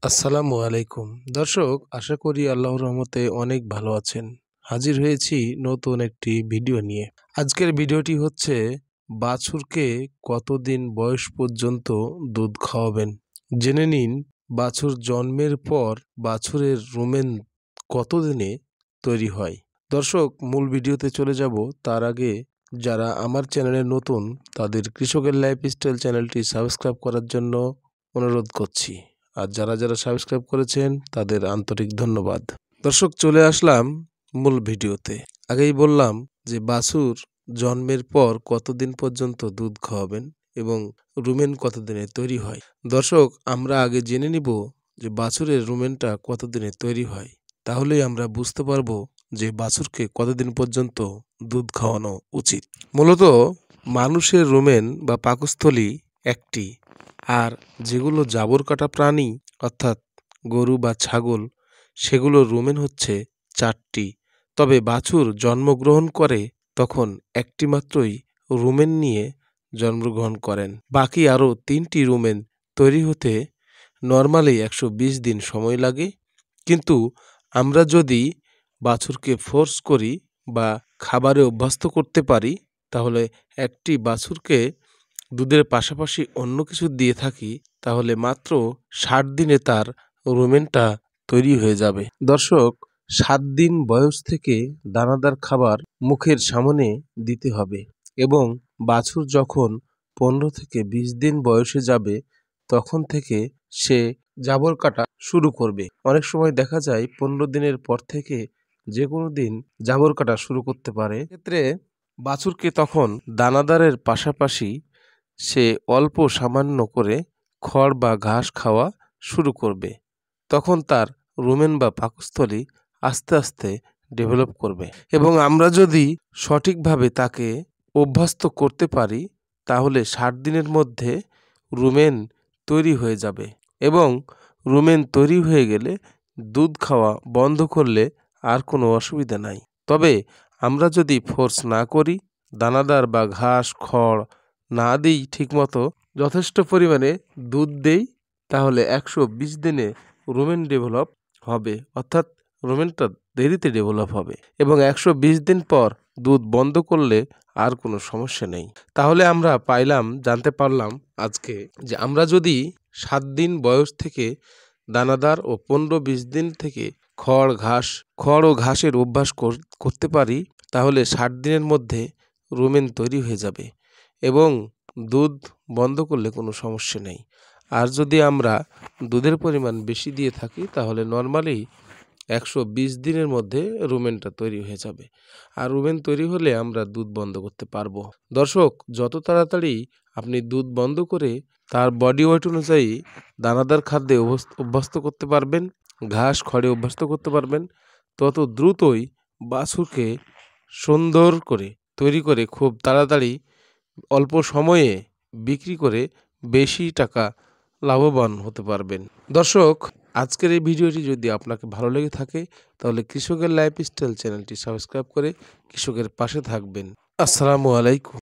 আসসালামু আলাইকুম দর্শক, আশা করি আল্লাহর রহমতে অনেক ভালো আছেন। হাজির হয়েছি নতুন একটি ভিডিও নিয়ে। আজকের ভিডিওটি হচ্ছে বাছুরকে কতদিন বয়স পর্যন্ত দুধ খাওয়াবেন। জেনে নিন বাছুর জন্মের পর বাছুরের রুমেন কতদিনে তৈরি হয়। দর্শক, মূল ভিডিওতে চলে যাব তার আগে যারা আমার চ্যানেলে নতুন তাদের কৃষকের লাইফস্টাইল চ্যানেলটি সাবস্ক্রাইব করার জন্য অনুরোধ করছি। আর যারা যারা সাবস্ক্রাইব করেছেন তাদের আন্তরিক ধন্যবাদ। দর্শক, চলে আসলাম মূল ভিডিওতে। আগেই বললাম যে বাছুর জন্মের পর কতদিন পর্যন্ত দুধ খাওয়াবেন এবং রুমেন কতদিনে তৈরি হয়। দর্শক, আমরা আগে জেনে নিব যে বাছুরের রুমেনটা কতদিনে তৈরি হয়। তাহলেই আমরা বুঝতে পারবো যে বাছুরকে কতদিন পর্যন্ত দুধ খাওয়ানো উচিত। মূলত মানুষের রুমেন বা পাকস্থলী একটি, আর যেগুলো জাবর কাটা প্রাণী অর্থাৎ গরু বা ছাগল, সেগুলোর রুমেন হচ্ছে 4টি। তবে বাছুর জন্মগ্রহণ করে তখন একটি মাত্রই রুমেন নিয়ে জন্মগ্রহণ করেন। বাকি আরও 3টি রুমেন তৈরি হতে নর্মালি 120 দিন সময় লাগে। কিন্তু আমরা যদি বাছুরকে ফোর্স করি বা খাবারে অভ্যস্ত করতে পারি, তাহলে একটি বাছুরকে দুধের পাশাপাশি অন্য কিছু দিয়ে থাকি, তাহলে মাত্র 60 দিনে তার রুমেনটা তৈরি হয়ে যাবে। দর্শক, 7 দিন বয়স থেকে দানাদার খাবার মুখের সামনে দিতে হবে এবং বাছুর যখন 15 থেকে 20 দিন বয়সে যাবে তখন থেকে সে জাবর কাটা শুরু করবে। অনেক সময় দেখা যায় 15 দিনের পর থেকে যে কোনো দিন জাবর কাটা শুরু করতে পারে। ক্ষেত্রে বাছুরকে তখন দানাদারের পাশাপাশি সে অল্প সামান্য করে খড় বা ঘাস খাওয়া শুরু করবে। তখন তার রুমেন বা পাকস্থলী আস্তে আস্তে ডেভেলপ করবে এবং আমরা যদি সঠিকভাবে তাকে অভ্যস্ত করতে পারি তাহলে 60 দিনের মধ্যে রুমেন তৈরি হয়ে যাবে এবং রুমেন তৈরি হয়ে গেলে দুধ খাওয়া বন্ধ করলে আর কোনো অসুবিধা নাই। তবে আমরা যদি ফোর্স না করি, দানাদার বা ঘাস খড় না দিই, ঠিকমতো যথেষ্ট পরিমাণে দুধ দেই, তাহলে 120 দিনে রুমেন ডেভেলপ হবে, অর্থাৎ রুমেনটা দেরিতে ডেভেলপ হবে এবং 120 দিন পর দুধ বন্ধ করলে আর কোনো সমস্যা নেই। তাহলে আমরা জানতে পারলাম আজকে যে আমরা যদি 7 দিন বয়স থেকে দানাদার ও 15-20 দিন থেকে খড় ও ঘাসের অভ্যাস করতে পারি, তাহলে 60 দিনের মধ্যে রুমেন তৈরি হয়ে যাবে এবং দুধ বন্ধ করলে কোনো সমস্যা নেই। আর যদি আমরা দুধের পরিমাণ বেশি দিয়ে থাকি তাহলে নর্মালি 120 দিনের মধ্যে রুমেনটা তৈরি হয়ে যাবে। আর রুমেন তৈরি হলে আমরা দুধ বন্ধ করতে পারবো। দর্শক, যত তাড়াতাড়ি আপনি দুধ বন্ধ করে তার বডি ওয়েট অনুযায়ী দানাদার খাদ্যে অভ্যস্ত করতে পারবেন, ঘাস খড়ে অভ্যস্ত করতে পারবেন, তত দ্রুতই বাছুরকে সুন্দর করে তৈরি করে খুব তাড়াতাড়ি অল্প সময়ে বিক্রি করে বেশি টাকা লাভবান হতে পারবেন। দর্শক, আজকের এই ভিডিওটি যদি আপনাকে ভালো লেগে থাকে তাহলে কৃষকের লাইফস্টাইল চ্যানেলটি সাবস্ক্রাইব করে কৃষকের পাশে থাকবেন। আসসালামু আলাইকুম।